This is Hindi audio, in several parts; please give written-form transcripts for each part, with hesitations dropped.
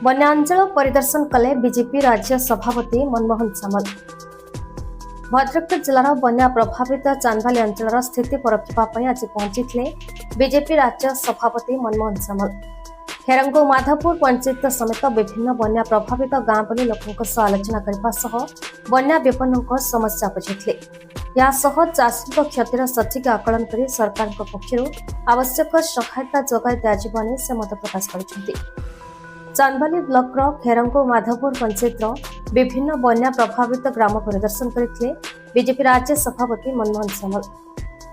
बन्यांचल परिदर्शन कले बीजेपी राज्य सभापति मनमोहन सामल। भद्रक जिलार बन्या प्रभावित चांदबाली अंचल स्थिति परखा आज पहुंची बीजेपी राज्य सभापति मनमोहन सामल। खेरंगो माधवपुर पंचायत समेत विभिन्न बन्या प्रभावित गांव वाली लोकों आलोचना करने बन्या विपन्न समस्या बुझे चाषी क्षतिर सठिक आकलन कर सरकार पक्षर आवश्यक सहायता जगाई दिज्व से मत प्रकाश कर चांदबाली ब्लॉक खेरंगो माधवपुर पंचायत विभिन्न बन्या प्रभावित ग्राम परिदर्शन करते बीजेपी राज्य सभापति मनमोहन सामल।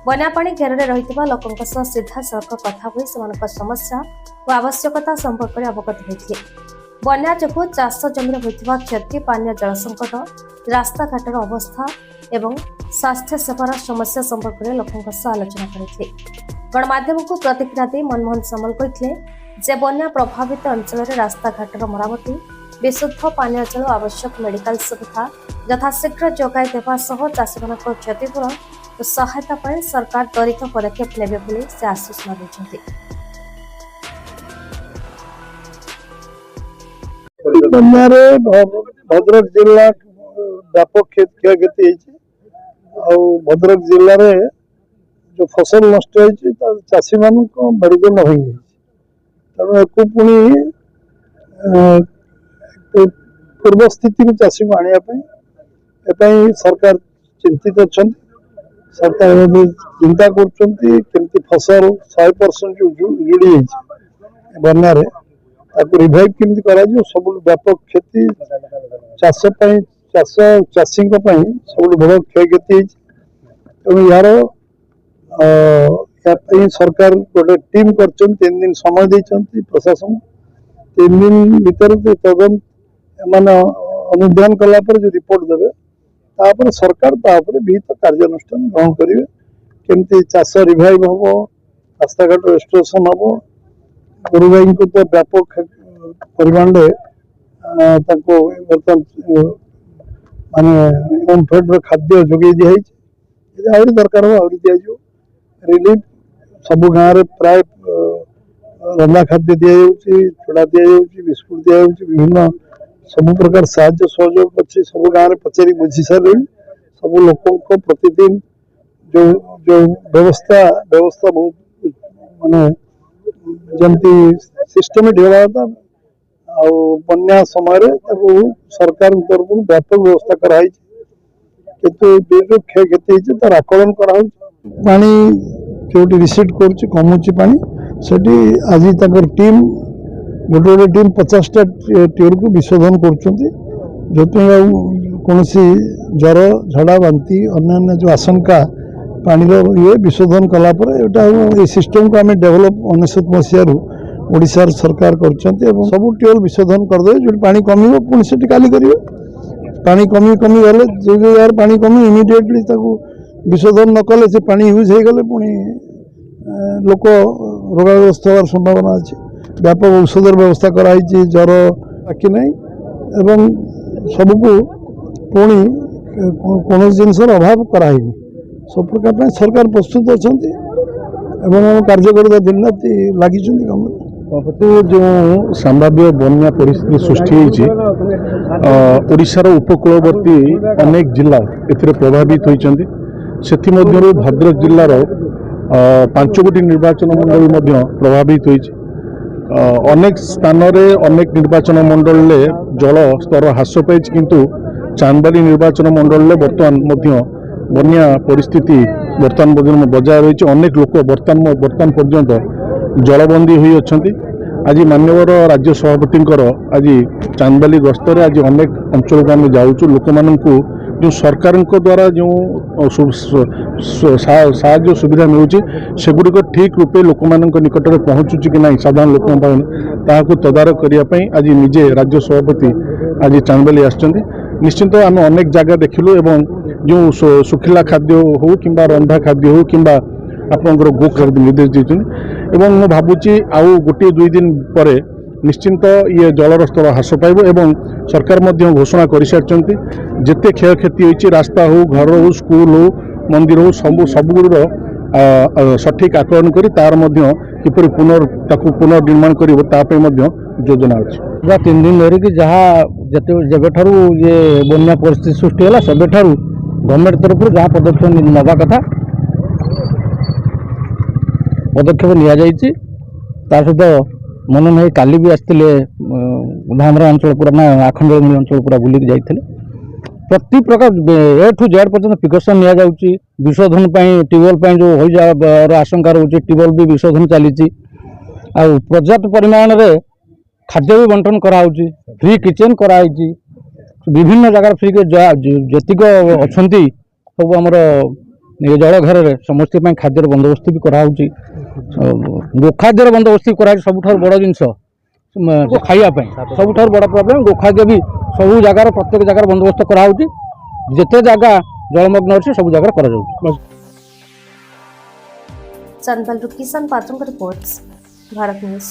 बन्या पानी घेर रही लोकों सीधा सड़क कथा हुई समस्या और आवश्यकता संपर्क में अवगत होते बन्या जो चाष जमी होता क्षति पानीय जल संकट रास्ताघाटर अवस्था एवं स्वास्थ्य सेवार समस्या संपर्क में लोकों आलोचना करते गणमाध्यम को प्रतिक्रिया दे मनमोहन सामल कहते जे बन्या प्रभावित अंचल रास्ताघाटर मरामती विशुद्ध पानीय जल आवश्यक मेडिकल सुविधा यथाशीघ्र जगाई देवा चाषी मान क्षतिपूरण और सहायता पर सरकार त्वरित पदक्षेप नेबे बोली से आश्वासन देते। भद्रक जिला व्यापक क्षयक्षति भद्रक जिले में जो फसल नष्ट चाषी मान मेरुदंड हो तेणु एक पुणी पूर्व स्थिति को चाषी को आने सरकार चिंतित अच्छा सरकार चिंता करती फसल 100% जुड़ी बन्या रिवाइव केमती कर सब व्यापक क्षति चाषी सब बड़ क्षयक्षति तेणु यार सरकार गोटे टीम कर 3 दिन समय देते प्रशासन 3 दिन भीतर तदंत मान अनुधान कलापर जो रिपोर्ट देवे तापर सरकार तापर विहित कार्यानुष्ठान ग्रहण करेंगे केमती चाष रिवाइव हम रास्ताघाट रेस्टोरेशन हम गोरु गाई को तो व्यापक परिमाण बर्तमान माने ओमफेड खाद्य जोगे दिखाई आहरी दरकार हो आहरी दिज्व रिलीफ सब गाँव में प्राय रंधा खाद्य दि चूड़ा दि बिस्कुट दि विभिन्न सब प्रकार साहाय्य सहयोग अच्छी सब गाँव में पचारि बुझी सारे सब लोक प्रतिदिन जो जो व्यवस्था बहुत माने जमती सिस्टमेटिक होगा बन्या समय सरकार तरफ व्यापक व्यवस्था कराई किंतु जो क्षयक्षति तार आकलन करा पानी जो रिसीड कमुची पानी सेठी आज टीम गोटे गोटे टीम 50टा ट्यूर को विशोधन कर कौन ज्वर झड़ा बांति अन्य जो आशंका पानी ये विशोधन कलापर ये सिस्टम को आम डेभलप 19 मसीह ओडिशार सरकार कर सब ट्यूल विशोधन करदे जो पानी कमिव पुणी से काली करेंगे पानी कमी गले जो जगह पानी कमी इमिडिएटली विशोधन न कले से पानी यूज हो गले पुणी लोक रोगाग्रस्त होवार संभावना अच्छी व्यापक औषधर व्यवस्था कराई ज्वर बाकी नहीं एवं सबको पुणी कौन जिनसर अभाव कराई सब प्रकार सरकार प्रस्तुत अच्छा कार्यकर्ता दिन राति लगी कम जो संभाव्य बन्या परिस्थिति सृष्टि ओडिशार उपकूलवर्ती अनेक जिला ए प्रभावित होती भद्रक जिलार 5 गोटी निर्वाचन मंडल प्रभावित होती अनेक स्थान अनेक निर्वाचन मंडल जल स्तर ह्रास पाई किंतु चांदबाली निर्वाचन मंडल बर्तमान बन्या परिस्थिति बर्तमान बजाय रही अनेक लोक बर्तमान पर्यंत जलबंदी हुई अच्छा आज माननीय राज्य सभापति आज चांदबाली गस्तर आज अनेक अंचल को आम जाऊँ लोक मानू जो सरकार द्वारा जो साहाय्य सुविधा मिलूँ सेगुड़िक ठीक रूपे लोक निकट में पहुँचुची कि ना साधारण लोक तदारख करने आज निजे राज्य सभापति आज चांदबाली आसछन्ति निश्चिंत आम अनेक जगह देखिलु एवं जो सुखिला खाद्य हो कि रंधा खाद्य हो कि आपंकर गो खाद्य निर्देश देते मु भावुची आउ गोटे 2 दिन पर निश्चिंत ये जलर स्तर ह्रास पाइब एवं सरकार घोषणा कर सारी जिते क्षयक्षति होती रास्ता हो घर हो स्कूल हो मंदिर हो सबुर सठिक आकलन कर तार किपर पुनर्निर्माण कर योजना अच्छी। पूरा 3 दिन धरिकी जहाँ जेबेठारू ये बन्या परिस्थिति सृष्टि है सेबेठारू गवर्नमेंट तरफ जहाँ पदक्षेप नवा कथा पदक्षेप नि सहित मनोज भाई काली भी आसते धामरा अंचल पूरा ना आखंडमूल अंचल पूरा बुलिक जाते प्रति प्रकार ए ठू जेड पर्यटन प्रिकसन नि विशोधन ट्यूबवेल जो हो आशंका रोचे ट्यूबवेल भी विशोधन चली पर्याप्त परिमाण में खाद्य भी बंटन कराऊँच फ्री किचेन कराई विभिन्न जगार फ्री जेतिक अच्छा सब आमर ये जल घर में समस्त खाद्यर बंदोबस्त भी कराऊँच गोखाद्यर बंदोबस्त कराई सब बड़ जिनस खाइबा सबुठ बड़ प्रोब्लेम गोखाद्य भी सब जगार प्रत्येक जगार बंदोबस्त कराऊँच जिते जगह जलमग्न अच्छे सब जगह करा चांदबाल किसान पात्रों रिपोर्ट्स भारत न्यूज।